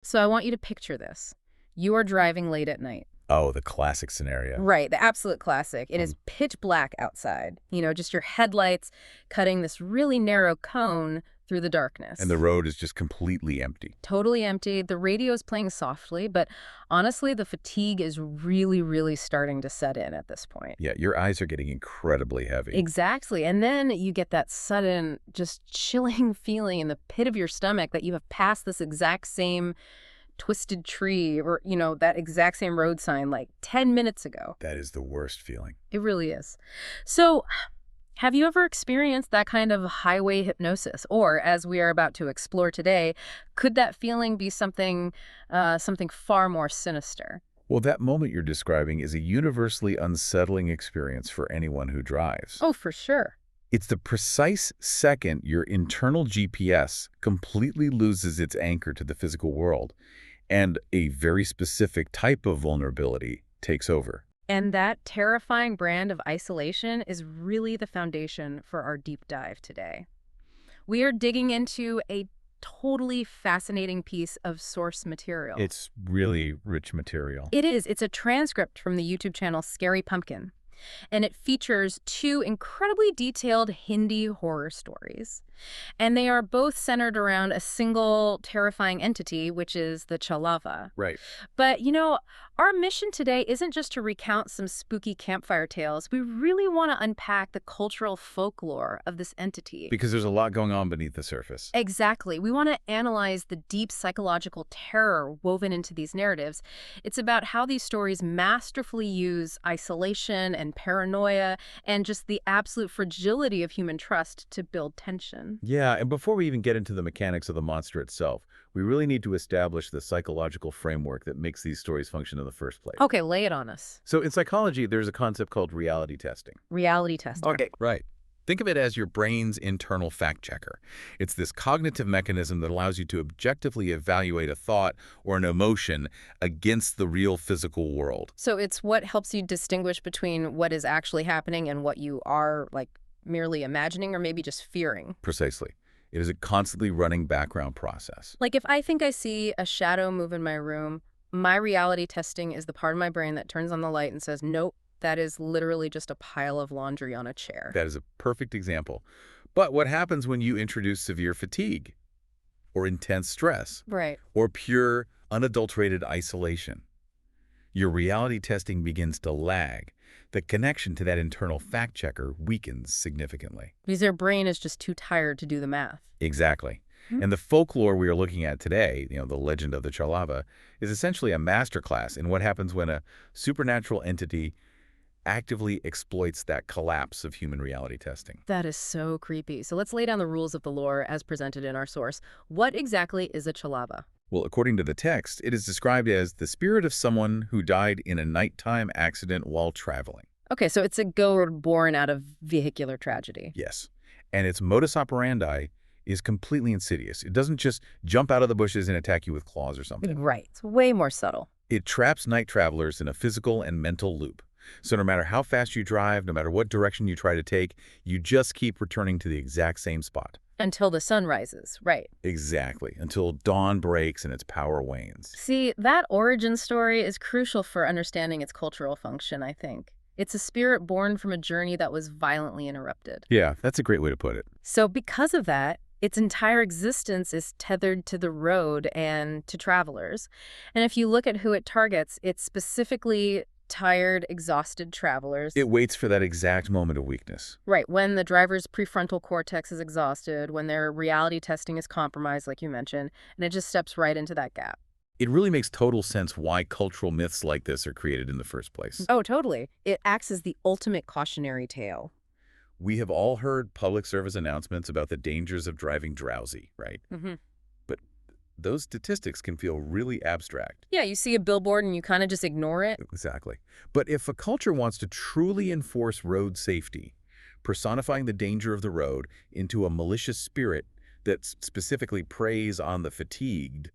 So I want you to picture this. You are driving late at night. Oh, the classic scenario. Right, the absolute classic. It is pitch black outside. Just your headlights cutting this really narrow cone through the darkness. And the road is just completely empty. Totally empty. The radio is playing softly, but honestly, the fatigue is really, really starting to set in at this point. Yeah, your eyes are getting incredibly heavy. Exactly. And then you get that sudden, just chilling feeling in the pit of your stomach that you have passed this exact same twisted tree or, that exact same road sign like 10 minutes ago. That is the worst feeling. It really is. So, have you ever experienced that kind of highway hypnosis? Or, as we are about to explore today, could that feeling be something far more sinister? Well, that moment you're describing is a universally unsettling experience for anyone who drives. Oh, for sure. It's the precise second your internal GPS completely loses its anchor to the physical world, and a very specific type of vulnerability takes over. And that terrifying brand of isolation is really the foundation for our deep dive today. We are digging into a totally fascinating piece of source material. It's really rich material. It is. It's a transcript from the YouTube channel Scary Pumpkin. And it features two incredibly detailed Hindi horror stories. And they are both centered around a single terrifying entity, which is the Chhalava. Right. But, our mission today isn't just to recount some spooky campfire tales. We really want to unpack the cultural folklore of this entity. Because there's a lot going on beneath the surface. Exactly. We want to analyze the deep psychological terror woven into these narratives. It's about how these stories masterfully use isolation and paranoia and just the absolute fragility of human trust to build tension. Yeah, and before we even get into the mechanics of the monster itself, we really need to establish the psychological framework that makes these stories function in the first place. Okay, lay it on us. So in psychology, there's a concept called reality testing. Reality testing. Okay. Right. Think of it as your brain's internal fact checker. It's this cognitive mechanism that allows you to objectively evaluate a thought or an emotion against the real physical world. So it's what helps you distinguish between what is actually happening and what you are, merely imagining or maybe just fearing. Precisely. It is a constantly running background process. Like if I think I see a shadow move in my room, my reality testing is the part of my brain that turns on the light and says, nope, that is literally just a pile of laundry on a chair. That is a perfect example. But what happens when you introduce severe fatigue or intense stress? Right. Or pure, unadulterated isolation? Your reality testing begins to lag. The connection to that internal fact checker weakens significantly. Because their brain is just too tired to do the math. Exactly. And the folklore we are looking at today, the legend of the Chhalava, is essentially a masterclass in what happens when a supernatural entity actively exploits that collapse of human reality testing. That is so creepy. So let's lay down the rules of the lore as presented in our source. What exactly is a Chhalava? Well, according to the text, it is described as the spirit of someone who died in a nighttime accident while traveling. Okay, so it's a ghost born out of vehicular tragedy. Yes. And its modus operandi is completely insidious. It doesn't just jump out of the bushes and attack you with claws or something. Right. It's way more subtle. It traps night travelers in a physical and mental loop. So no matter how fast you drive, no matter what direction you try to take, you just keep returning to the exact same spot. Until the sun rises, right. Exactly, until dawn breaks and its power wanes. See, that origin story is crucial for understanding its cultural function, I think. It's a spirit born from a journey that was violently interrupted. Yeah, that's a great way to put it. So because of that, its entire existence is tethered to the road and to travelers. And if you look at who it targets, it's specifically tired, exhausted travelers. It waits for that exact moment of weakness. Right, when the driver's prefrontal cortex is exhausted, when their reality testing is compromised, like you mentioned, and it just steps right into that gap. It really makes total sense why cultural myths like this are created in the first place. Oh, totally. It acts as the ultimate cautionary tale. We have all heard public service announcements about the dangers of driving drowsy, right? Mm-hmm. But those statistics can feel really abstract. Yeah, you see a billboard and you kind of just ignore it. Exactly. But if a culture wants to truly enforce road safety, personifying the danger of the road into a malicious spirit that specifically preys on the fatigued,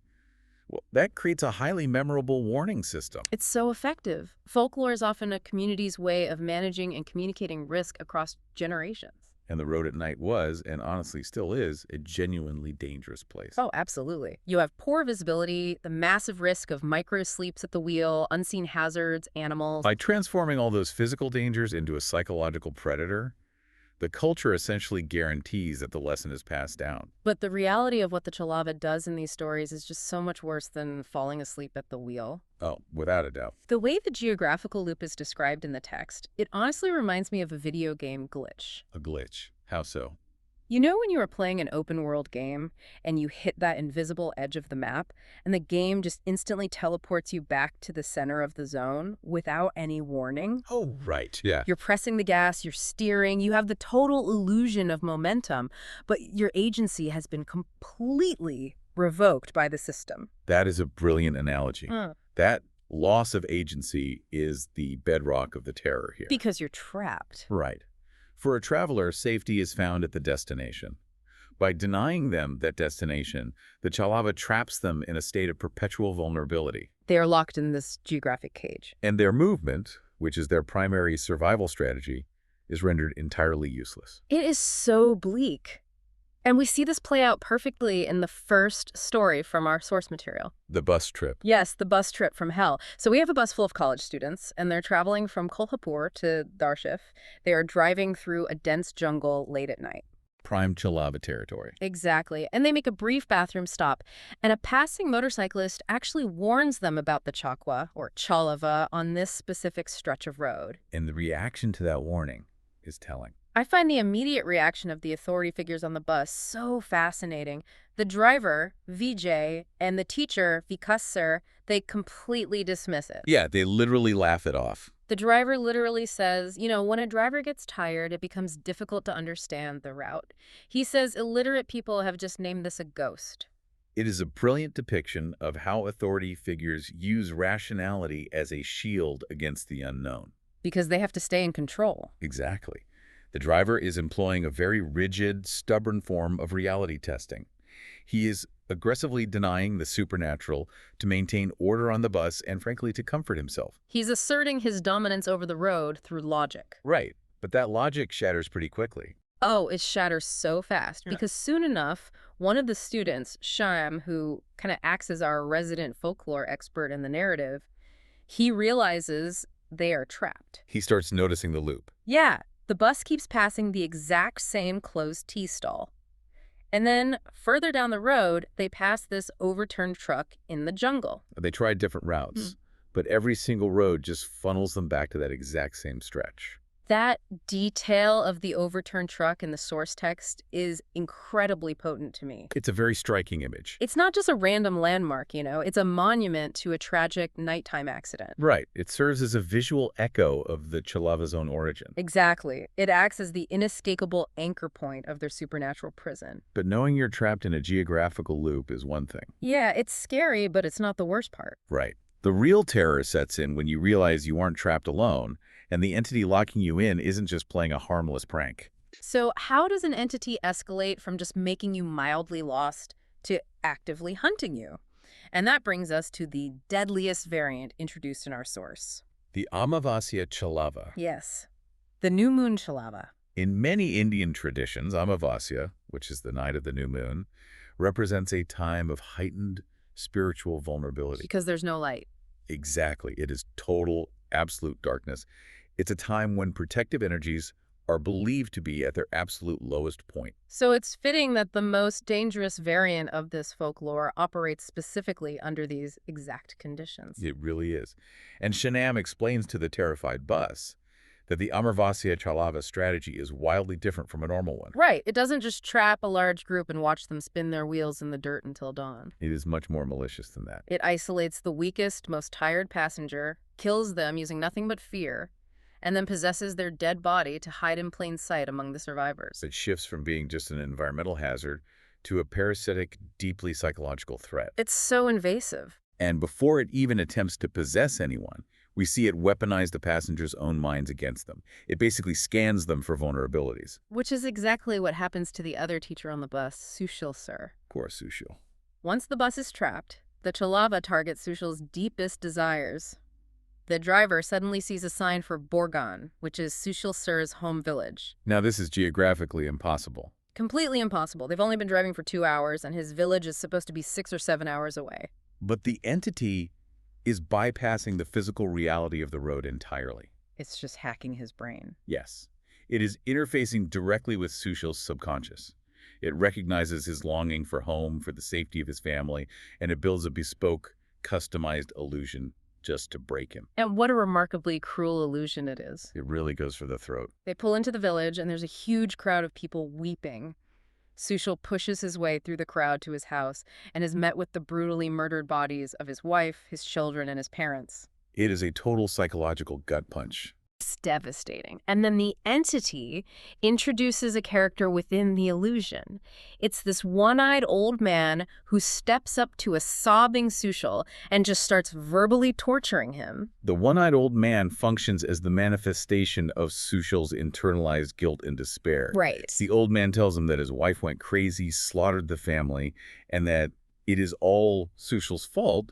well, that creates a highly memorable warning system. It's so effective. Folklore is often a community's way of managing and communicating risk across generations. And the road at night was, and honestly still is, a genuinely dangerous place. Oh, absolutely. You have poor visibility, the massive risk of micro sleeps at the wheel, unseen hazards, animals. By transforming all those physical dangers into a psychological predator, the culture essentially guarantees that the lesson is passed down. But the reality of what the Chhalava does in these stories is just so much worse than falling asleep at the wheel. Oh, without a doubt. The way the geographical loop is described in the text, it honestly reminds me of a video game glitch. A glitch. How so? You know when you are playing an open world game and you hit that invisible edge of the map and the game just instantly teleports you back to the center of the zone without any warning? Oh, right. Yeah. You're pressing the gas, you're steering, you have the total illusion of momentum, but your agency has been completely revoked by the system. That is a brilliant analogy. Mm. That loss of agency is the bedrock of the terror here. Because you're trapped. Right. For a traveler, safety is found at the destination. By denying them that destination, the Chhalava traps them in a state of perpetual vulnerability. They are locked in this geographic cage. And their movement, which is their primary survival strategy, is rendered entirely useless. It is so bleak. And we see this play out perfectly in the first story from our source material. The bus trip. Yes, the bus trip from hell. So we have a bus full of college students, and they're traveling from Kolhapur to Darshif. They are driving through a dense jungle late at night. Prime Chhalava territory. Exactly. And they make a brief bathroom stop, and a passing motorcyclist actually warns them about the chakwa, or Chhalava, on this specific stretch of road. And the reaction to that warning is telling. I find the immediate reaction of the authority figures on the bus so fascinating. The driver, Vijay, and the teacher, Vikas sir, they completely dismiss it. Yeah, they literally laugh it off. The driver literally says, you know, when a driver gets tired, it becomes difficult to understand the route. He says illiterate people have just named this a ghost. It is a brilliant depiction of how authority figures use rationality as a shield against the unknown. Because they have to stay in control. Exactly. The driver is employing a very rigid, stubborn form of reality testing. He is aggressively denying the supernatural to maintain order on the bus and, frankly, to comfort himself. He's asserting his dominance over the road through logic. Right, but that logic shatters pretty quickly. Oh, it shatters so fast because soon enough, one of the students, Shyam, who kind of acts as our resident folklore expert in the narrative, he realizes they are trapped. He starts noticing the loop. Yeah. The bus keeps passing the exact same closed tea stall. And then, further down the road, they pass this overturned truck in the jungle. They tried different routes, but every single road just funnels them back to that exact same stretch. That detail of the overturned truck in the source text is incredibly potent to me. It's a very striking image. It's not just a random landmark, you know. It's a monument to a tragic nighttime accident. Right. It serves as a visual echo of the Chhalava's own origin. Exactly. It acts as the inescapable anchor point of their supernatural prison. But knowing you're trapped in a geographical loop is one thing. Yeah, it's scary, but it's not the worst part. Right. The real terror sets in when you realize you aren't trapped alone, and the entity locking you in isn't just playing a harmless prank. So how does an entity escalate from just making you mildly lost to actively hunting you? And that brings us to the deadliest variant introduced in our source. The Amavasya Chhalava. Yes, the new moon Chhalava. In many Indian traditions, Amavasya, which is the night of the new moon, represents a time of heightened spiritual vulnerability. Because there's no light. Exactly. It is total, absolute darkness. It's a time when protective energies are believed to be at their absolute lowest point. So it's fitting that the most dangerous variant of this folklore operates specifically under these exact conditions. It really is. And Shanam explains to the terrified bus that the Amarvasya Chhalava strategy is wildly different from a normal one. Right. It doesn't just trap a large group and watch them spin their wheels in the dirt until dawn. It is much more malicious than that. It isolates the weakest, most tired passenger, kills them using nothing but fear, and then possesses their dead body to hide in plain sight among the survivors. It shifts from being just an environmental hazard to a parasitic, deeply psychological threat. It's so invasive. And before it even attempts to possess anyone, we see it weaponize the passengers' own minds against them. It basically scans them for vulnerabilities. Which is exactly what happens to the other teacher on the bus, Sushil sir. Poor Sushil. Once the bus is trapped, the Chhalava targets Sushil's deepest desires. The driver suddenly sees a sign for Borgon, which is Sushil Sir's home village. Now, this is geographically impossible. Completely impossible. They've only been driving for 2 hours, and his village is supposed to be 6 or 7 hours away. But the entity is bypassing the physical reality of the road entirely. It's just hacking his brain. Yes. It is interfacing directly with Sushil's subconscious. It recognizes his longing for home, for the safety of his family, and it builds a bespoke, customized illusion just to break him. And what a remarkably cruel illusion it is. It really goes for the throat. They pull into the village, and there's a huge crowd of people weeping. Sushil pushes his way through the crowd to his house and is met with the brutally murdered bodies of his wife, his children, and his parents. It is a total psychological gut punch. It's devastating. And then the entity introduces a character within the illusion. It's this one-eyed old man who steps up to a sobbing Sushil and just starts verbally torturing him. The one-eyed old man functions as the manifestation of Sushil's internalized guilt and despair. Right. The old man tells him that his wife went crazy, slaughtered the family, and that it is all Sushil's fault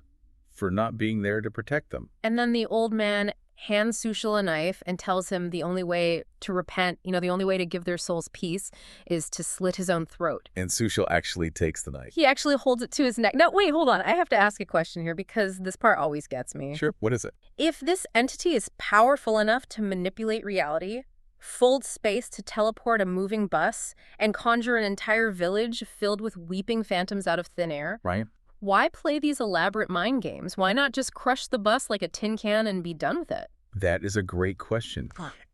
for not being there to protect them. And then the old man hands Sushil a knife and tells him the only way to repent, the only way to give their souls peace is to slit his own throat. And Sushil actually takes the knife. He actually holds it to his neck. No, wait, hold on. I have to ask a question here because this part always gets me. Sure. What is it? If this entity is powerful enough to manipulate reality, fold space to teleport a moving bus, and conjure an entire village filled with weeping phantoms out of thin air, Right. why play these elaborate mind games? Why not just crush the bus like a tin can and be done with it? That is a great question.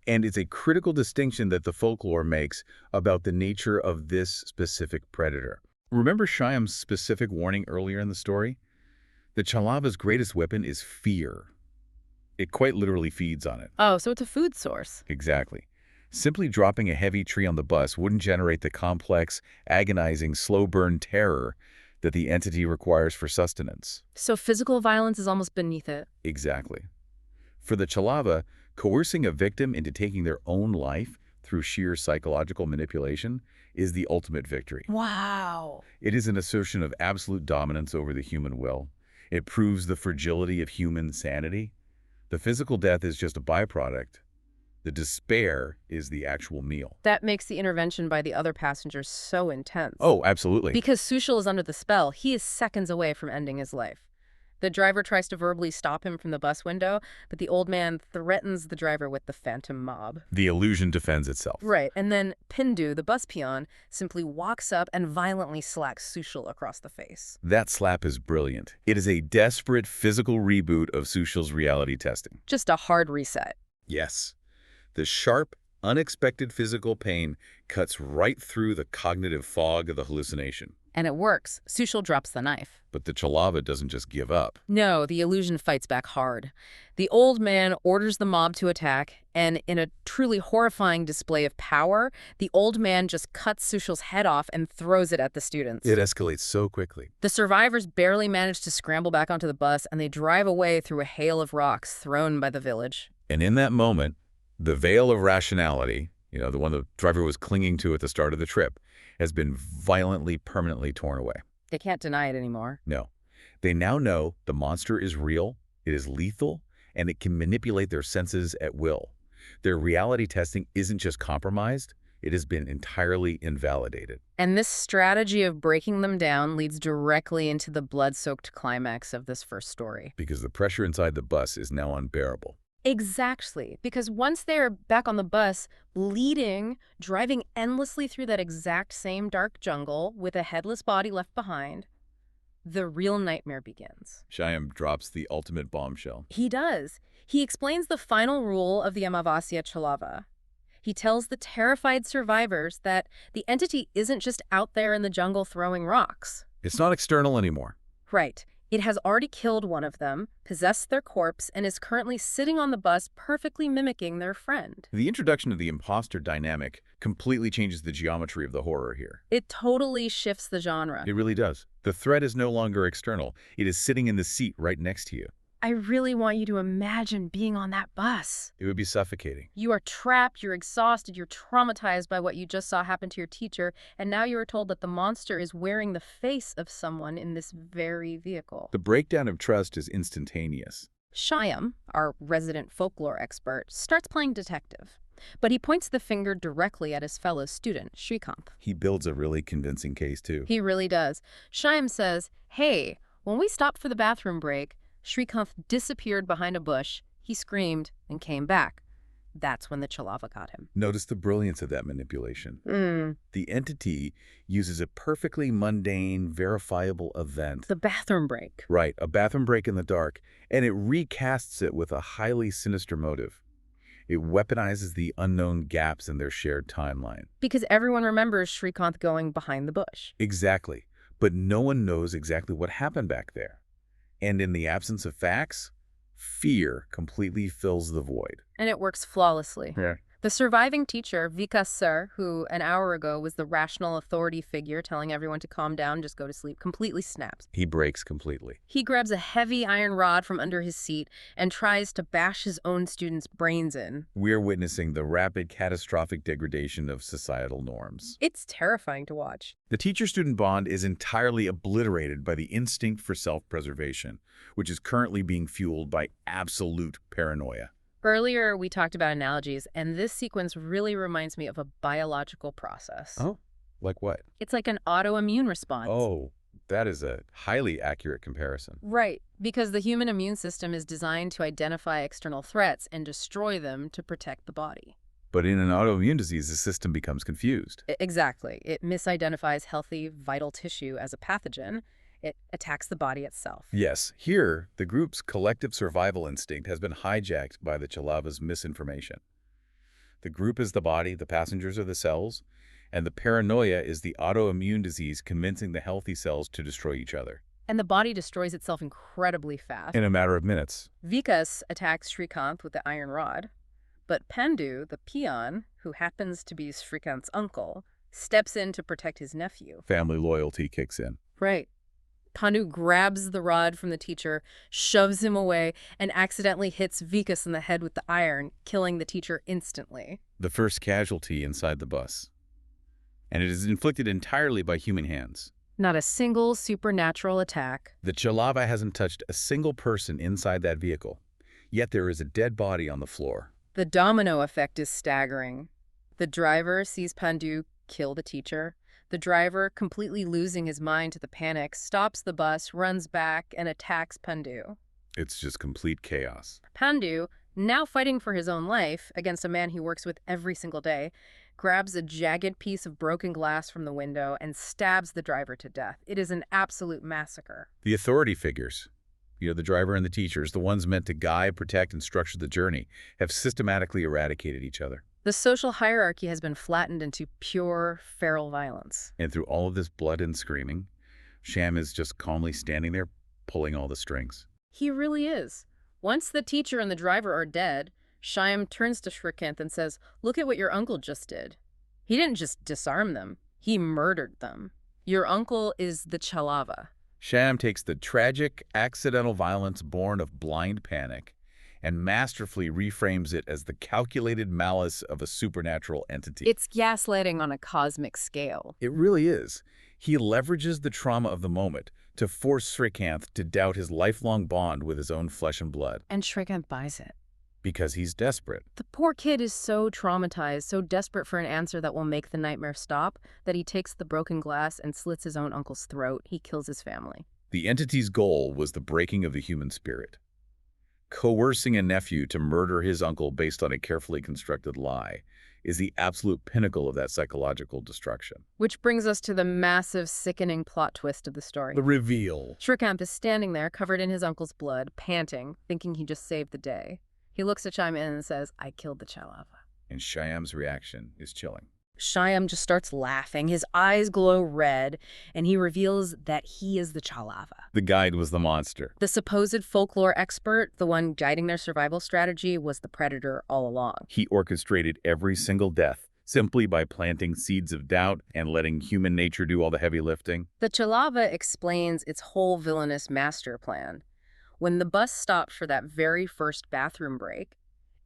And it's a critical distinction that the folklore makes about the nature of this specific predator. Remember Shyam's specific warning earlier in the story? The Chhalava's greatest weapon is fear. It quite literally feeds on it. Oh, so it's a food source. Exactly. Simply dropping a heavy tree on the bus wouldn't generate the complex, agonizing, slow-burn terror that the entity requires for sustenance. So physical violence is almost beneath it. Exactly. For the Chhalava, coercing a victim into taking their own life through sheer psychological manipulation is the ultimate victory. Wow. It is an assertion of absolute dominance over the human will. It proves the fragility of human sanity. The physical death is just a byproduct. The despair is the actual meal. That makes the intervention by the other passengers so intense. Oh, absolutely. Because Sushil is under the spell, he is seconds away from ending his life. The driver tries to verbally stop him from the bus window, but the old man threatens the driver with the phantom mob. The illusion defends itself. Right, and then Pindu, the bus peon, simply walks up and violently slacks Sushil across the face. That slap is brilliant. It is a desperate physical reboot of Sushil's reality testing. Just a hard reset. Yes. The sharp, unexpected physical pain cuts right through the cognitive fog of the hallucination. And it works. Sushil drops the knife. But the Chhalava doesn't just give up. No, the illusion fights back hard. The old man orders the mob to attack, and in a truly horrifying display of power, the old man just cuts Sushil's head off and throws it at the students. It escalates so quickly. The survivors barely manage to scramble back onto the bus, and they drive away through a hail of rocks thrown by the village. And in that moment, the veil of rationality, the one the driver was clinging to at the start of the trip, has been violently, permanently torn away. They can't deny it anymore. No. They now know the monster is real, it is lethal, and it can manipulate their senses at will. Their reality testing isn't just compromised, it has been entirely invalidated. And this strategy of breaking them down leads directly into the blood-soaked climax of this first story. Because the pressure inside the bus is now unbearable. Exactly, because once they're back on the bus, bleeding, driving endlessly through that exact same dark jungle with a headless body left behind, the real nightmare begins. Shyam drops the ultimate bombshell. He does. He explains the final rule of the Amavasya Chhalava. He tells the terrified survivors that the entity isn't just out there in the jungle throwing rocks. It's not external anymore. Right. It has already killed one of them, possessed their corpse, and is currently sitting on the bus perfectly mimicking their friend. The introduction of the imposter dynamic completely changes the geometry of the horror here. It totally shifts the genre. It really does. The threat is no longer external. It is sitting in the seat right next to you. I really want you to imagine being on that bus. It would be suffocating. You are trapped, you're exhausted, you're traumatized by what you just saw happen to your teacher, and now you are told that the monster is wearing the face of someone in this very vehicle. The breakdown of trust is instantaneous. Shyam, our resident folklore expert, starts playing detective. But he points the finger directly at his fellow student, Shrikant. He builds a really convincing case, too. He really does. Shyam says, hey, when we stopped for the bathroom break, Shrikant disappeared behind a bush. He screamed and came back. That's when the Chhalava got him. Notice the brilliance of that manipulation. Mm. The entity uses a perfectly mundane, verifiable event. The bathroom break. Right, a bathroom break in the dark, and it recasts it with a highly sinister motive. It weaponizes the unknown gaps in their shared timeline. Because everyone remembers Shrikant going behind the bush. Exactly, but no one knows exactly what happened back there. And in the absence of facts, fear completely fills the void. And it works flawlessly. Yeah. The surviving teacher, Vikas Sir, who an hour ago was the rational authority figure telling everyone to calm down, just go to sleep, completely snaps. He breaks completely. He grabs a heavy iron rod from under his seat and tries to bash his own students' brains in. We're witnessing the rapid, catastrophic degradation of societal norms. It's terrifying to watch. The teacher-student bond is entirely obliterated by the instinct for self-preservation, which is currently being fueled by absolute paranoia. Earlier, we talked about analogies, and this sequence really reminds me of a biological process. Oh, like what? It's like an autoimmune response. Oh, that is a highly accurate comparison. Right, because the human immune system is designed to identify external threats and destroy them to protect the body. But in an autoimmune disease, the system becomes confused. Exactly. It misidentifies healthy, vital tissue as a pathogen. It attacks the body itself. Yes, here, the group's collective survival instinct has been hijacked by the Chhalava's misinformation. The group is the body, the passengers are the cells, and the paranoia is the autoimmune disease convincing the healthy cells to destroy each other. And the body destroys itself incredibly fast. In a matter of minutes. Vikas attacks Shrikant with the iron rod, but Pandu, the peon, who happens to be Shrikant's uncle, steps in to protect his nephew. Family loyalty kicks in. Right. Pandu grabs the rod from the teacher, shoves him away, and accidentally hits Vikas in the head with the iron, killing the teacher instantly. The first casualty inside the bus. And it is inflicted entirely by human hands. Not a single supernatural attack. The Chhalava hasn't touched a single person inside that vehicle, yet there is a dead body on the floor. The domino effect is staggering. The driver sees Pandu kill the teacher. The driver, completely losing his mind to the panic, stops the bus, runs back, and attacks Pandu. It's just complete chaos. Pandu, now fighting for his own life against a man he works with every single day, grabs a jagged piece of broken glass from the window and stabs the driver to death. It is an absolute massacre. The authority figures, the driver and the teachers, the ones meant to guide, protect, and structure the journey, have systematically eradicated each other. The social hierarchy has been flattened into pure feral violence. And through all of this blood and screaming, Shyam is just calmly standing there, pulling all the strings. He really is. Once the teacher and the driver are dead, Shyam turns to Shrikant and says, look at what your uncle just did. He didn't just disarm them. He murdered them. Your uncle is the Chhalava. Shyam takes the tragic, accidental violence born of blind panic and masterfully reframes it as the calculated malice of a supernatural entity. It's gaslighting on a cosmic scale. It really is. He leverages the trauma of the moment to force Shrikant to doubt his lifelong bond with his own flesh and blood. And Shrikant buys it. Because he's desperate. The poor kid is so traumatized, so desperate for an answer that will make the nightmare stop, that he takes the broken glass and slits his own uncle's throat. He kills his family. The entity's goal was the breaking of the human spirit. Coercing a nephew to murder his uncle based on a carefully constructed lie is the absolute pinnacle of that psychological destruction. Which brings us to the massive, sickening plot twist of the story. The reveal. Shrikant is standing there, covered in his uncle's blood, panting, thinking he just saved the day. He looks at Shyam and says, I killed the Chhalava. And Shyam's reaction is chilling. Shyam just starts laughing. His eyes glow red, and he reveals that he is the Chhalava. The guide was the monster. The supposed folklore expert, the one guiding their survival strategy, was the predator all along. He orchestrated every single death simply by planting seeds of doubt and letting human nature do all the heavy lifting. The Chhalava explains its whole villainous master plan. When the bus stopped for that very first bathroom break,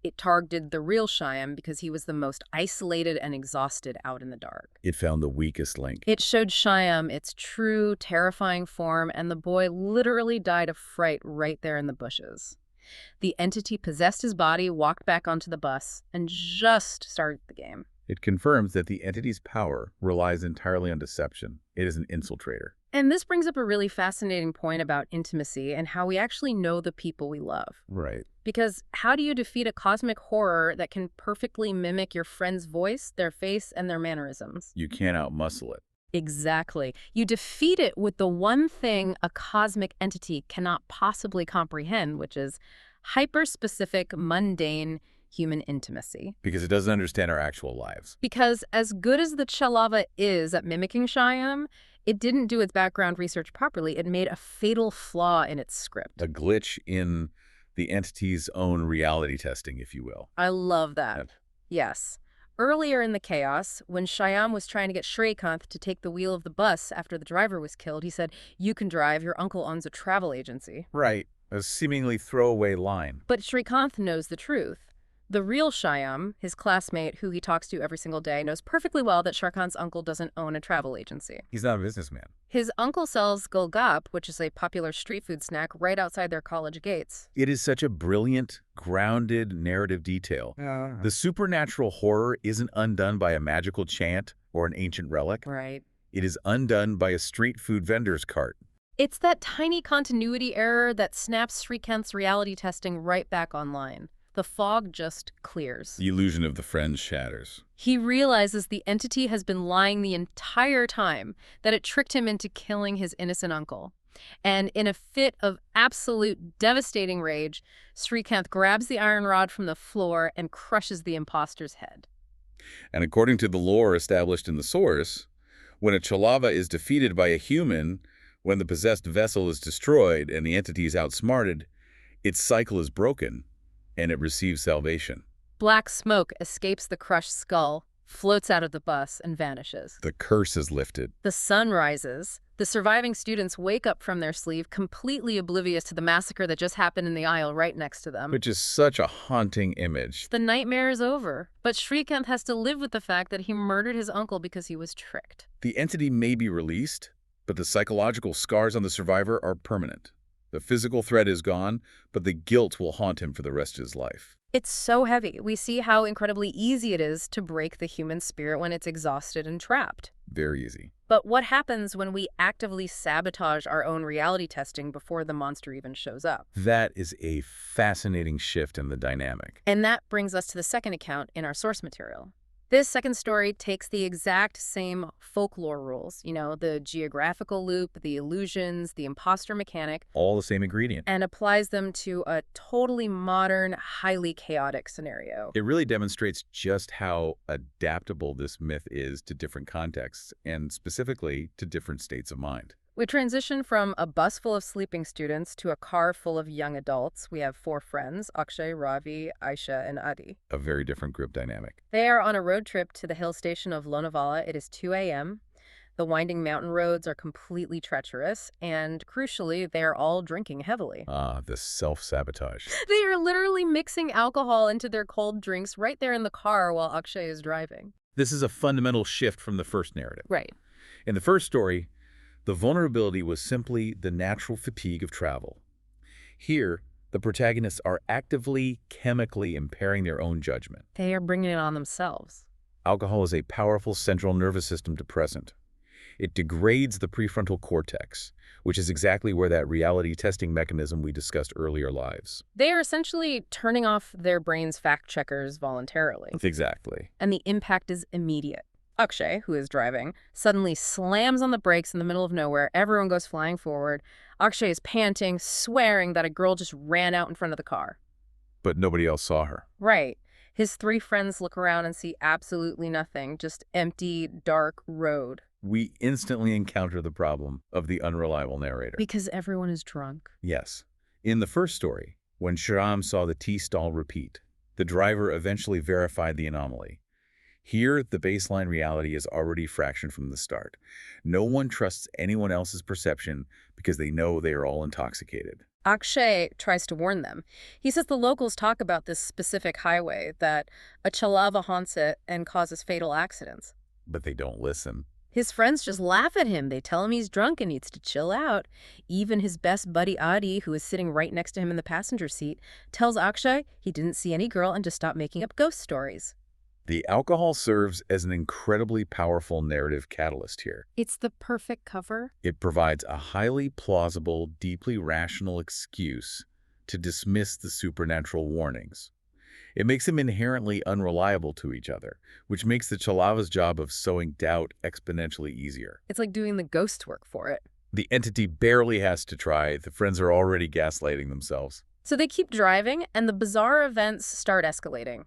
it targeted the real Shyam because he was the most isolated and exhausted out in the dark. It found the weakest link. It showed Shyam its true, terrifying form, and the boy literally died of fright right there in the bushes. The entity possessed his body, walked back onto the bus, and just started the game. It confirms that the entity's power relies entirely on deception. It is an infiltrator. And this brings up a really fascinating point about intimacy and how we actually know the people we love. Right. Because how do you defeat a cosmic horror that can perfectly mimic your friend's voice, their face, and their mannerisms? You can't outmuscle it. Exactly. You defeat it with the one thing a cosmic entity cannot possibly comprehend, which is hyper-specific, mundane human intimacy. Because it doesn't understand our actual lives. Because as good as the Chhalava is at mimicking Shyam, it didn't do its background research properly. It made a fatal flaw in its script. A glitch in the entity's own reality testing, if you will. I love that. Yes. Earlier in the chaos, when Shyam was trying to get Shrikant to take the wheel of the bus after the driver was killed, he said, "You can drive, your uncle owns a travel agency." Right. A seemingly throwaway line. But Shrikant knows the truth. The real Shyam, his classmate who he talks to every single day, knows perfectly well that Shrikant's uncle doesn't own a travel agency. He's not a businessman. His uncle sells gulgap, which is a popular street food snack, right outside their college gates. It is such a brilliant, grounded narrative detail. The supernatural horror isn't undone by a magical chant or an ancient relic. Right. It is undone by a street food vendor's cart. It's that tiny continuity error that snaps Shrikant's reality testing right back online. The fog just clears. The illusion of the friend shatters. He realizes the entity has been lying the entire time, that it tricked him into killing his innocent uncle. And in a fit of absolute devastating rage, Shrikant grabs the iron rod from the floor and crushes the imposter's head. And according to the lore established in the source, when a Chhalava is defeated by a human, when the possessed vessel is destroyed and the entity is outsmarted, its cycle is broken, and it receives salvation. Black smoke escapes the crushed skull, floats out of the bus, and vanishes. The curse is lifted. The sun rises. The surviving students wake up from their sleep, completely oblivious to the massacre that just happened in the aisle right next to them. Which is such a haunting image. The nightmare is over, but Shrikant has to live with the fact that he murdered his uncle because he was tricked. The entity may be released, but the psychological scars on the survivor are permanent. The physical threat is gone, but the guilt will haunt him for the rest of his life. It's so heavy. We see how incredibly easy it is to break the human spirit when it's exhausted and trapped. Very easy. But what happens when we actively sabotage our own reality testing before the monster even shows up? That is a fascinating shift in the dynamic. And that brings us to the second account in our source material. This second story takes the exact same folklore rules, the geographical loop, the illusions, the imposter mechanic. All the same ingredient. And applies them to a totally modern, highly chaotic scenario. It really demonstrates just how adaptable this myth is to different contexts, and specifically to different states of mind. We transition from a bus full of sleeping students to a car full of young adults. We have 4 friends, Akshay, Ravi, Aisha, and Adi. A very different group dynamic. They are on a road trip to the hill station of Lonavala. It is 2 a.m. The winding mountain roads are completely treacherous, and crucially, they are all drinking heavily. The self-sabotage. They are literally mixing alcohol into their cold drinks right there in the car while Akshay is driving. This is a fundamental shift from the first narrative. Right. In the first story, the vulnerability was simply the natural fatigue of travel. Here, the protagonists are actively, chemically impairing their own judgment. They are bringing it on themselves. Alcohol is a powerful central nervous system depressant. It degrades the prefrontal cortex, which is exactly where that reality testing mechanism we discussed earlier lies. They are essentially turning off their brain's fact checkers voluntarily. Exactly. And the impact is immediate. Akshay, who is driving, suddenly slams on the brakes in the middle of nowhere. Everyone goes flying forward. Akshay is panting, swearing that a girl just ran out in front of the car. But nobody else saw her. Right. His 3 friends look around and see absolutely nothing, just empty, dark road. We instantly encounter the problem of the unreliable narrator. Because everyone is drunk. Yes. In the first story, when Shram saw the T-stall repeat, the driver eventually verified the anomaly. Here, the baseline reality is already fractured from the start. No one trusts anyone else's perception because they know they are all intoxicated. Akshay tries to warn them. He says the locals talk about this specific highway, that a Chhalava haunts it and causes fatal accidents. But they don't listen. His friends just laugh at him. They tell him he's drunk and needs to chill out. Even his best buddy Adi, who is sitting right next to him in the passenger seat, tells Akshay he didn't see any girl and to stop making up ghost stories. The alcohol serves as an incredibly powerful narrative catalyst here. It's the perfect cover. It provides a highly plausible, deeply rational excuse to dismiss the supernatural warnings. It makes them inherently unreliable to each other, which makes the Chhalava's job of sowing doubt exponentially easier. It's like doing the ghost work for it. The entity barely has to try. The friends are already gaslighting themselves. So they keep driving, and the bizarre events start escalating.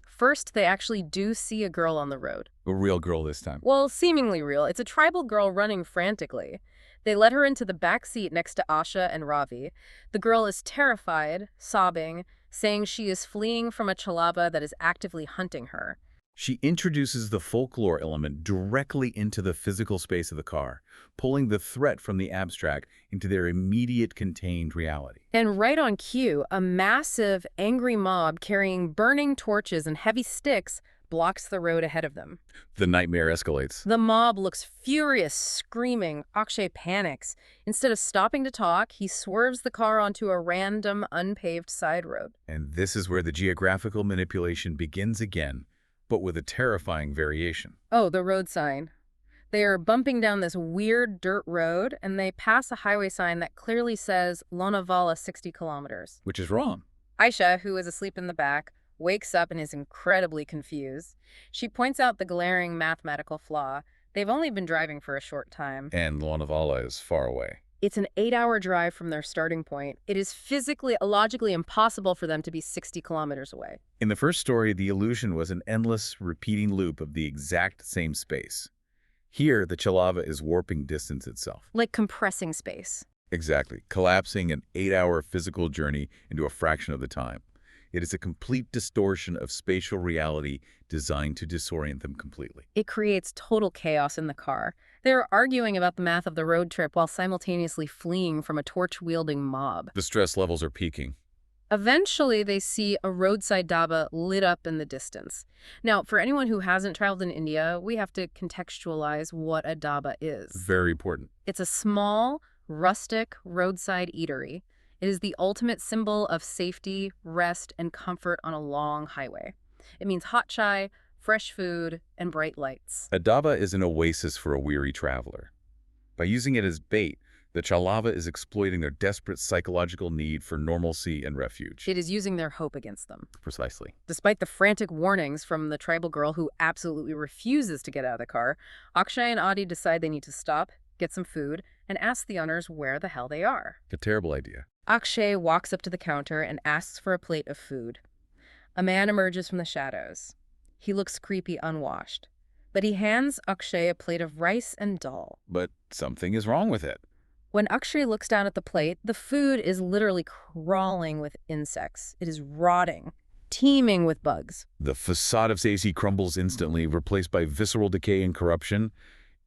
First, they actually do see a girl on the road. A real girl this time. Well, seemingly real. It's a tribal girl running frantically. They let her into the back seat next to Asha and Ravi. The girl is terrified, sobbing, saying she is fleeing from a Chhalava that is actively hunting her. She introduces the folklore element directly into the physical space of the car, pulling the threat from the abstract into their immediate contained reality. And right on cue, a massive, angry mob carrying burning torches and heavy sticks blocks the road ahead of them. The nightmare escalates. The mob looks furious, screaming. Akshay panics. Instead of stopping to talk, he swerves the car onto a random, unpaved side road. And this is where the geographical manipulation begins again, but with a terrifying variation. Oh, the road sign. They are bumping down this weird dirt road, and they pass a highway sign that clearly says Lonavala 60 kilometers. Which is wrong. Aisha, who is asleep in the back, wakes up and is incredibly confused. She points out the glaring mathematical flaw. They've only been driving for a short time. And Lonavala is far away. It's an 8-hour drive from their starting point. It is physically, logically impossible for them to be 60 kilometers away. In the first story, the illusion was an endless, repeating loop of the exact same space. Here, the Chhalava is warping distance itself. Like compressing space. Exactly, collapsing an 8-hour physical journey into a fraction of the time. It is a complete distortion of spatial reality designed to disorient them completely. It creates total chaos in the car. They're arguing about the math of the road trip while simultaneously fleeing from a torch-wielding mob. The stress levels are peaking. Eventually, they see a roadside dhaba lit up in the distance. Now, for anyone who hasn't traveled in India, we have to contextualize what a dhaba is. Very important. It's a small, rustic roadside eatery. It is the ultimate symbol of safety, rest, and comfort on a long highway. It means hot chai, fresh food, and bright lights. A dhaba is an oasis for a weary traveler. By using it as bait, the Chhalava is exploiting their desperate psychological need for normalcy and refuge. It is using their hope against them. Precisely. Despite the frantic warnings from the tribal girl who absolutely refuses to get out of the car, Akshay and Adi decide they need to stop, get some food, and ask the owners where the hell they are. A terrible idea. Akshay walks up to the counter and asks for a plate of food. A man emerges from the shadows. He looks creepy, unwashed. But he hands Akshay a plate of rice and dal. But something is wrong with it. When Akshay looks down at the plate, the food is literally crawling with insects. It is rotting, teeming with bugs. The facade of safety crumbles instantly, replaced by visceral decay and corruption.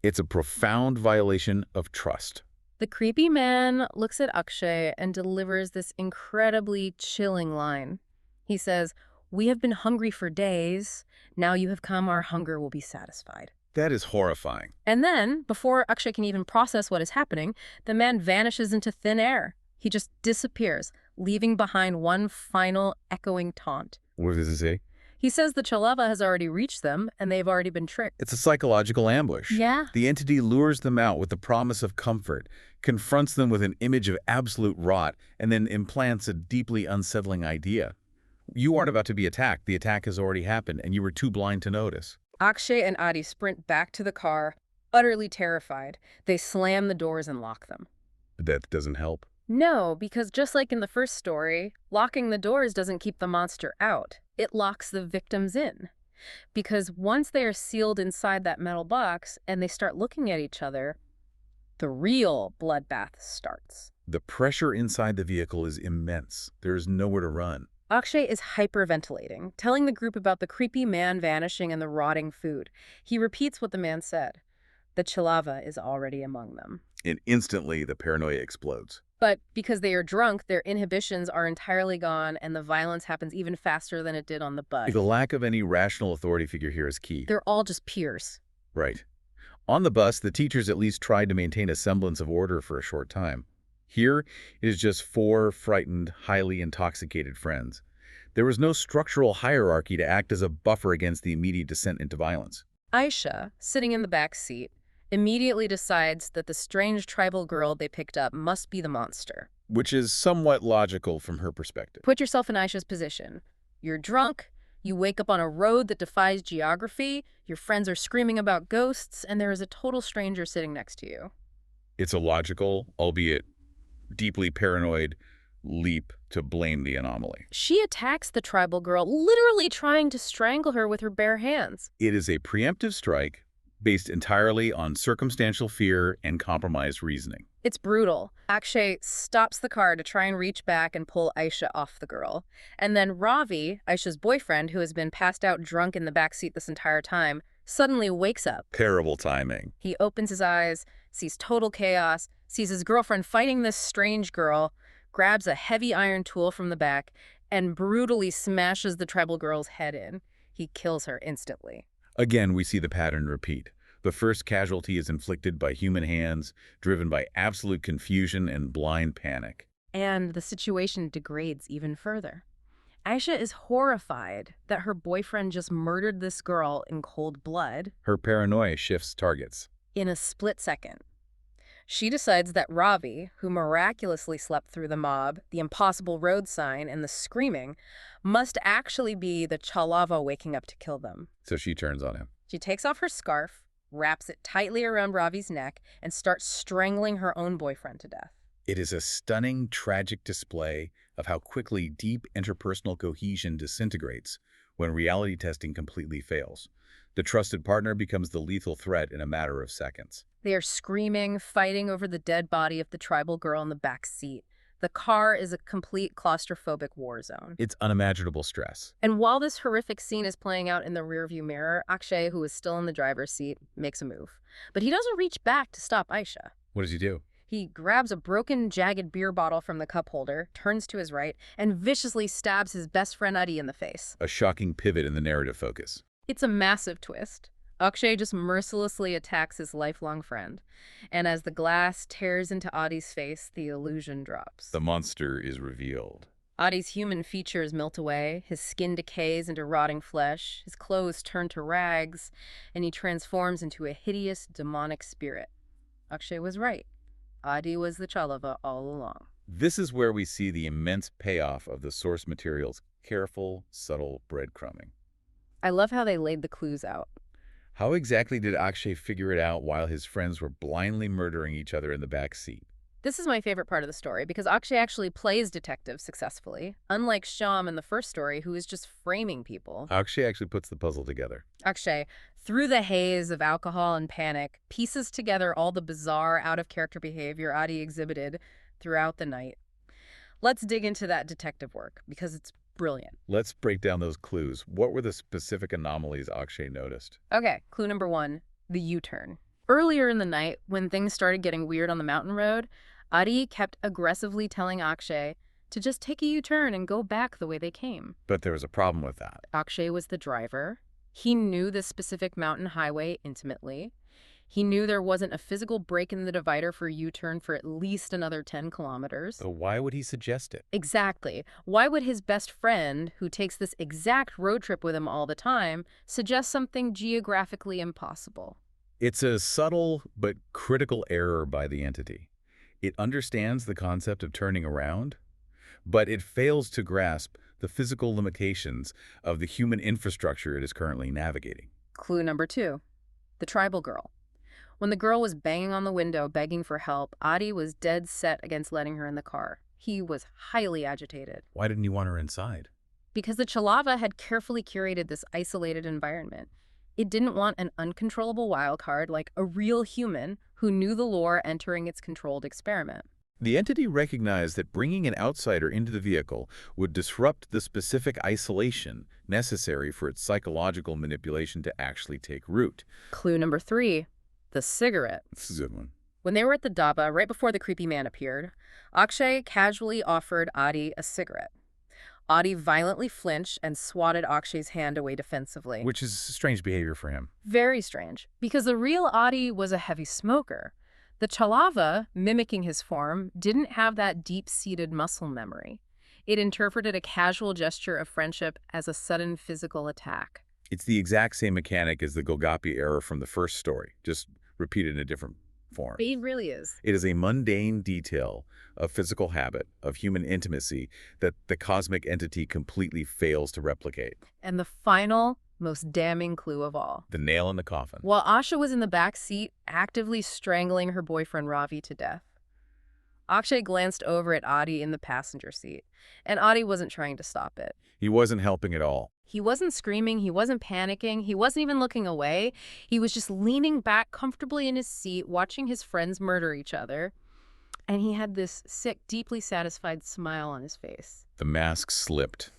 It's a profound violation of trust. The creepy man looks at Akshay and delivers this incredibly chilling line. He says, "We have been hungry for days. Now you have come, our hunger will be satisfied." That is horrifying. And then, before Akshay can even process what is happening, the man vanishes into thin air. He just disappears, leaving behind one final echoing taunt. What does it say? He says the Chhalava has already reached them, and they've already been tricked. It's a psychological ambush. Yeah. The entity lures them out with the promise of comfort, confronts them with an image of absolute rot, and then implants a deeply unsettling idea. You aren't about to be attacked. The attack has already happened, and you were too blind to notice. Akshay and Adi sprint back to the car, utterly terrified. They slam the doors and lock them. But that doesn't help. No, because just like in the first story, locking the doors doesn't keep the monster out. It locks the victims in. Because once they are sealed inside that metal box and they start looking at each other, the real bloodbath starts. The pressure inside the vehicle is immense. There is nowhere to run. Akshay is hyperventilating, telling the group about the creepy man vanishing and the rotting food. He repeats what the man said. The Chhalava is already among them. And instantly, the paranoia explodes. But because they are drunk, their inhibitions are entirely gone, and the violence happens even faster than it did on the bus. The lack of any rational authority figure here is key. They're all just peers. Right. On the bus, the teachers at least tried to maintain a semblance of order for a short time. Here, it is just four frightened, highly intoxicated friends. There was no structural hierarchy to act as a buffer against the immediate descent into violence. Aisha, sitting in the back seat, immediately decides that the strange tribal girl they picked up must be the monster. Which is somewhat logical from her perspective. Put yourself in Aisha's position. You're drunk, you wake up on a road that defies geography, your friends are screaming about ghosts, and there is a total stranger sitting next to you. It's a logical, albeit deeply paranoid, leap to blame the anomaly. She attacks the tribal girl, literally trying to strangle her with her bare hands. It is a preemptive strike based entirely on circumstantial fear and compromised reasoning. It's brutal. Akshay stops the car to try and reach back and pull Aisha off the girl. And then Ravi, Aisha's boyfriend, who has been passed out drunk in the backseat this entire time, suddenly wakes up. Terrible timing. He opens his eyes, sees total chaos, sees his girlfriend fighting this strange girl, grabs a heavy iron tool from the back, and brutally smashes the tribal girl's head in. He kills her instantly. Again, we see the pattern repeat. The first casualty is inflicted by human hands, driven by absolute confusion and blind panic. And the situation degrades even further. Aisha is horrified that her boyfriend just murdered this girl in cold blood. Her paranoia shifts targets. In a split second. She decides that Ravi, who miraculously slept through the mob, the impossible road sign, and the screaming, must actually be the Chhalava waking up to kill them. So she turns on him. She takes off her scarf, wraps it tightly around Ravi's neck, and starts strangling her own boyfriend to death. It is a stunning, tragic display of how quickly deep interpersonal cohesion disintegrates when reality testing completely fails. The trusted partner becomes the lethal threat in a matter of seconds. They are screaming, fighting over the dead body of the tribal girl in the back seat. The car is a complete claustrophobic war zone. It's unimaginable stress. And while this horrific scene is playing out in the rearview mirror, Akshay, who is still in the driver's seat, makes a move. But he doesn't reach back to stop Aisha. What does he do? He grabs a broken, jagged beer bottle from the cup holder, turns to his right, and viciously stabs his best friend Adi in the face. A shocking pivot in the narrative focus. It's a massive twist. Akshay just mercilessly attacks his lifelong friend. And as the glass tears into Adi's face, the illusion drops. The monster is revealed. Adi's human features melt away, his skin decays into rotting flesh, his clothes turn to rags, and he transforms into a hideous, demonic spirit. Akshay was right. Adi was the Chhalava all along. This is where we see the immense payoff of the source material's careful, subtle breadcrumbing. I love how they laid the clues out. How exactly did Akshay figure it out while his friends were blindly murdering each other in the back seat? This is my favorite part of the story because Akshay actually plays detective successfully, unlike Shyam in the first story, who is just framing people. Akshay actually puts the puzzle together. Akshay, through the haze of alcohol and panic, pieces together all the bizarre, out-of-character behavior Adi exhibited throughout the night. Let's dig into that detective work because it's brilliant. Let's break down those clues. What were the specific anomalies Akshay noticed? Okay, clue number 1, the U-turn. Earlier in the night, when things started getting weird on the mountain road, Adi kept aggressively telling Akshay to just take a U-turn and go back the way they came. But there was a problem with that. Akshay was the driver. He knew this specific mountain highway intimately. He knew there wasn't a physical break in the divider for a U-turn for at least another 10 kilometers. So why would he suggest it? Exactly. Why would his best friend, who takes this exact road trip with him all the time, suggest something geographically impossible? It's a subtle but critical error by the entity. It understands the concept of turning around, but it fails to grasp the physical limitations of the human infrastructure it is currently navigating. Clue number 2, the tribal girl. When the girl was banging on the window, begging for help, Adi was dead set against letting her in the car. He was highly agitated. Why didn't you want her inside? Because the Chhalava had carefully curated this isolated environment. It didn't want an uncontrollable wildcard like a real human who knew the lore entering its controlled experiment. The entity recognized that bringing an outsider into the vehicle would disrupt the specific isolation necessary for its psychological manipulation to actually take root. Clue number 3, the cigarette. This is a good one. When they were at the dhaba, right before the creepy man appeared, Akshay casually offered Adi a cigarette. Adi violently flinched and swatted Akshay's hand away defensively. Which is strange behavior for him. Very strange, because the real Adi was a heavy smoker. The Chhalava, mimicking his form, didn't have that deep-seated muscle memory. It interpreted a casual gesture of friendship as a sudden physical attack. It's the exact same mechanic as the Golgappa error from the first story, just repeated in a different form. It really is. It is a mundane detail of physical habit, of human intimacy, that the cosmic entity completely fails to replicate. And the final, most damning clue of all. The nail in the coffin. While Asha was in the back seat, actively strangling her boyfriend Ravi to death, Akshay glanced over at Adi in the passenger seat, and Adi wasn't trying to stop it. He wasn't helping at all. He wasn't screaming, he wasn't panicking, he wasn't even looking away. He was just leaning back comfortably in his seat, watching his friends murder each other. And he had this sick, deeply satisfied smile on his face. The mask slipped.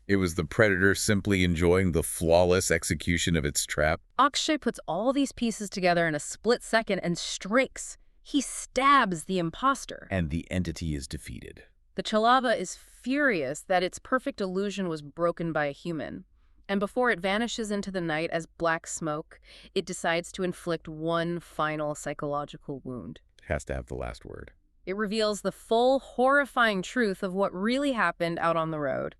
It was the predator simply enjoying the flawless execution of its trap. Akshay puts all these pieces together in a split second and strikes. He stabs the imposter. And the entity is defeated. The Chhalava is furious that its perfect illusion was broken by a human. And before it vanishes into the night as black smoke, it decides to inflict one final psychological wound. It has to have the last word. It reveals the full, horrifying truth of what really happened out on the road.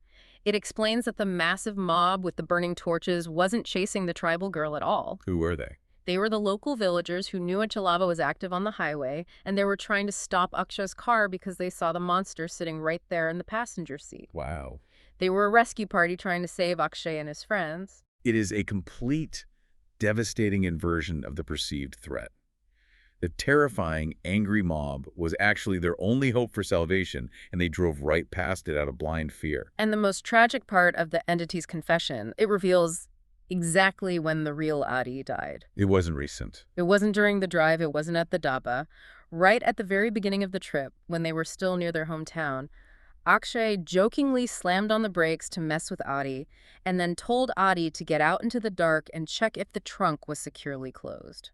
It explains that the massive mob with the burning torches wasn't chasing the tribal girl at all. Who were they? They were the local villagers who knew a Chhalava was active on the highway, and they were trying to stop Akshay's car because they saw the monster sitting right there in the passenger seat. Wow. They were a rescue party trying to save Akshay and his friends. It is a complete, devastating inversion of the perceived threat. The terrifying, angry mob was actually their only hope for salvation, and they drove right past it out of blind fear. And the most tragic part of the entity's confession, it reveals exactly when the real Adi died. It wasn't recent. It wasn't during the drive, it wasn't at the dhaba. Right at the very beginning of the trip, when they were still near their hometown, Akshay jokingly slammed on the brakes to mess with Adi, and then told Adi to get out into the dark and check if the trunk was securely closed.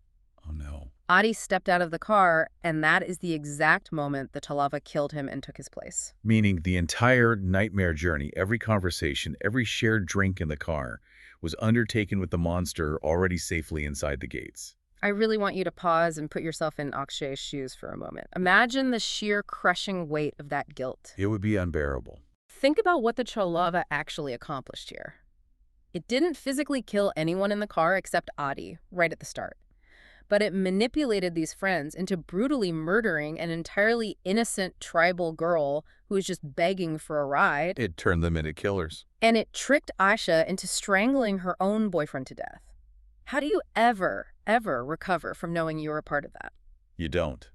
Oh no. Adi stepped out of the car, and that is the exact moment the Chhalava killed him and took his place. Meaning the entire nightmare journey, every conversation, every shared drink in the car, was undertaken with the monster already safely inside the gates. I really want you to pause and put yourself in Akshay's shoes for a moment. Imagine the sheer crushing weight of that guilt. It would be unbearable. Think about what the Chhalava actually accomplished here. It didn't physically kill anyone in the car except Adi, right at the start. But it manipulated these friends into brutally murdering an entirely innocent tribal girl who was just begging for a ride. It turned them into killers. And it tricked Aisha into strangling her own boyfriend to death. How do you ever recover from knowing you're a part of that? You don't.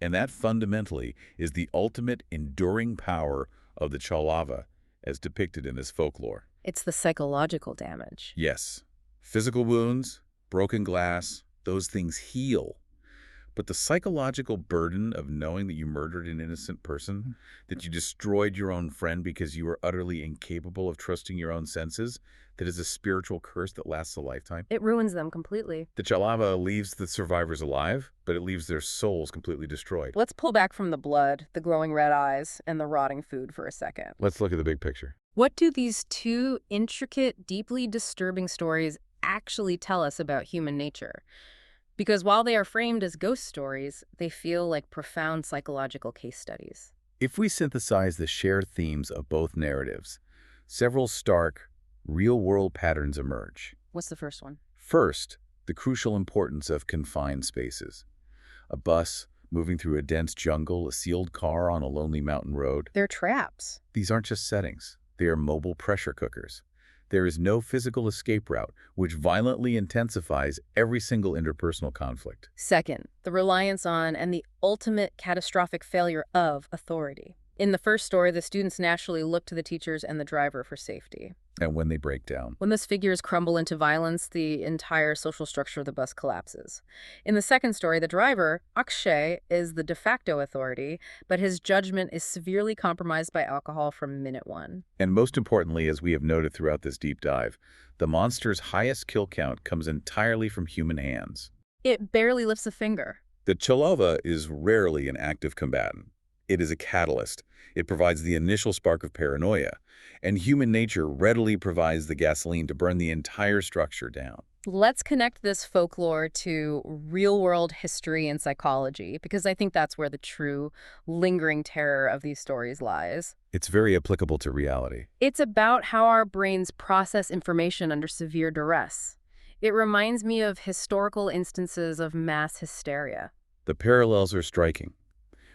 And that fundamentally is the ultimate enduring power of the Chhalava as depicted in this folklore. It's the psychological damage. Yes. Physical wounds, broken glass, those things heal. But the psychological burden of knowing that you murdered an innocent person, that you destroyed your own friend because you were utterly incapable of trusting your own senses, that is a spiritual curse that lasts a lifetime. It ruins them completely. The Chhalava leaves the survivors alive, but it leaves their souls completely destroyed. Let's pull back from the blood, the glowing red eyes, and the rotting food for a second. Let's look at the big picture. What do these two intricate, deeply disturbing stories actually tell us about human nature? Because while they are framed as ghost stories, they feel like profound psychological case studies. If we synthesize the shared themes of both narratives, several stark, real-world patterns emerge. What's the first one? First, the crucial importance of confined spaces. A bus moving through a dense jungle, a sealed car on a lonely mountain road. They're traps. These aren't just settings. They are mobile pressure cookers. There is no physical escape route, which violently intensifies every single interpersonal conflict. Second, the reliance on and the ultimate catastrophic failure of authority. In the first story, the students naturally look to the teachers and the driver for safety. And when they break down. When those figures crumble into violence, the entire social structure of the bus collapses. In the second story, the driver, Akshay, is the de facto authority, but his judgment is severely compromised by alcohol from minute one. And most importantly, as we have noted throughout this deep dive, the monster's highest kill count comes entirely from human hands. It barely lifts a finger. The Chhalava is rarely an active combatant. It is a catalyst. It provides the initial spark of paranoia, and human nature readily provides the gasoline to burn the entire structure down. Let's connect this folklore to real-world history and psychology, because I think that's where the true, lingering terror of these stories lies. It's very applicable to reality. It's about how our brains process information under severe duress. It reminds me of historical instances of mass hysteria. The parallels are striking.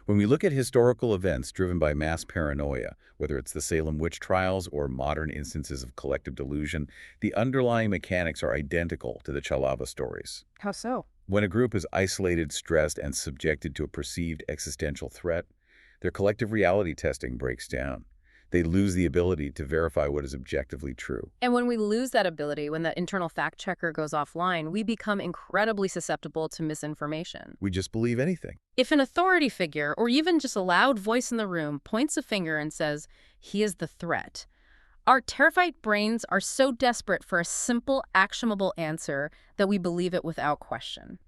When we look at historical events driven by mass paranoia, whether it's the Salem witch trials or modern instances of collective delusion, the underlying mechanics are identical to the Chhalava stories. How so? When a group is isolated, stressed, and subjected to a perceived existential threat, their collective reality testing breaks down. They lose the ability to verify what is objectively true. And when we lose that ability, when that internal fact checker goes offline, we become incredibly susceptible to misinformation. We just believe anything. If an authority figure, or even just a loud voice in the room, points a finger and says, "He is the threat," our terrified brains are so desperate for a simple, actionable answer that we believe it without question.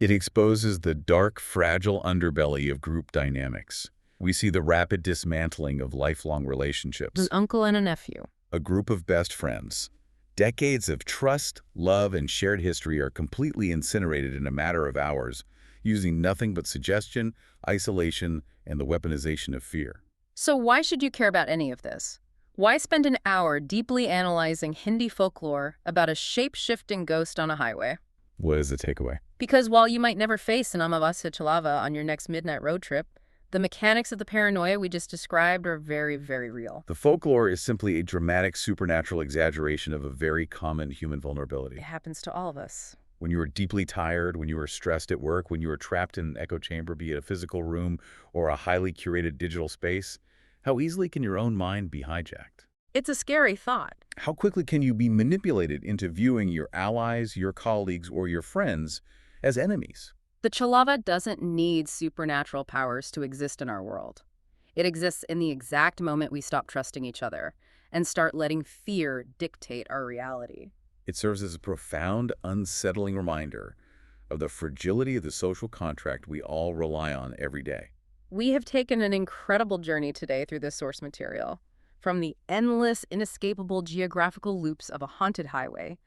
It exposes the dark, fragile underbelly of group dynamics. We see the rapid dismantling of lifelong relationships. An uncle and a nephew. A group of best friends. Decades of trust, love, and shared history are completely incinerated in a matter of hours, using nothing but suggestion, isolation, and the weaponization of fear. So why should you care about any of this? Why spend an hour deeply analyzing Hindi folklore about a shape-shifting ghost on a highway? What is the takeaway? Because while you might never face an Amavasya Chhalava on your next midnight road trip, the mechanics of the paranoia we just described are very, very real. The folklore is simply a dramatic supernatural exaggeration of a very common human vulnerability. It happens to all of us. When you are deeply tired, when you are stressed at work, when you are trapped in an echo chamber, be it a physical room or a highly curated digital space, how easily can your own mind be hijacked? It's a scary thought. How quickly can you be manipulated into viewing your allies, your colleagues, or your friends as enemies? The Chhalava doesn't need supernatural powers to exist in our world. It exists in the exact moment we stop trusting each other and start letting fear dictate our reality. It serves as a profound, unsettling reminder of the fragility of the social contract we all rely on every day. We have taken an incredible journey today through this source material, from the endless, inescapable geographical loops of a haunted highway,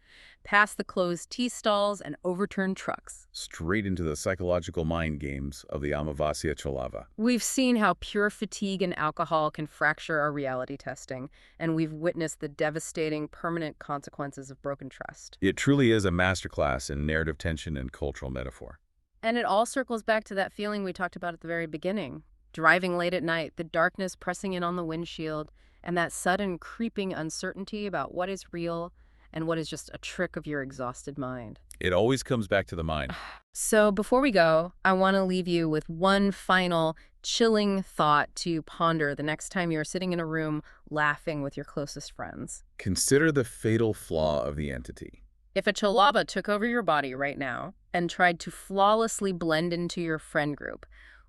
past the closed tea stalls and overturned trucks. Straight into the psychological mind games of the Amavasya Chhalava. We've seen how pure fatigue and alcohol can fracture our reality testing, and we've witnessed the devastating, permanent consequences of broken trust. It truly is a masterclass in narrative tension and cultural metaphor. And it all circles back to that feeling we talked about at the very beginning. Driving late at night, the darkness pressing in on the windshield, and that sudden creeping uncertainty about what is real and what is just a trick of your exhausted mind. It always comes back to the mind. So before we go, I want to leave you with one final chilling thought to ponder the next time you're sitting in a room laughing with your closest friends. Consider the fatal flaw of the entity. If a Chhalava took over your body right now and tried to flawlessly blend into your friend group,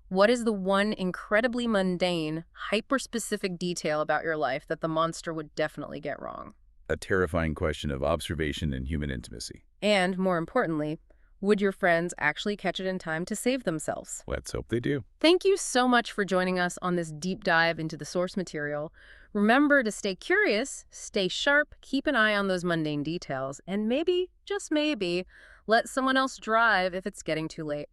what is the one incredibly mundane, hyper-specific detail about your life that the monster would definitely get wrong? A terrifying question of observation and human intimacy. And, more importantly, would your friends actually catch it in time to save themselves? Let's hope they do. Thank you so much for joining us on this deep dive into the source material. Remember to stay curious, stay sharp, keep an eye on those mundane details, and maybe, just maybe, let someone else drive if it's getting too late.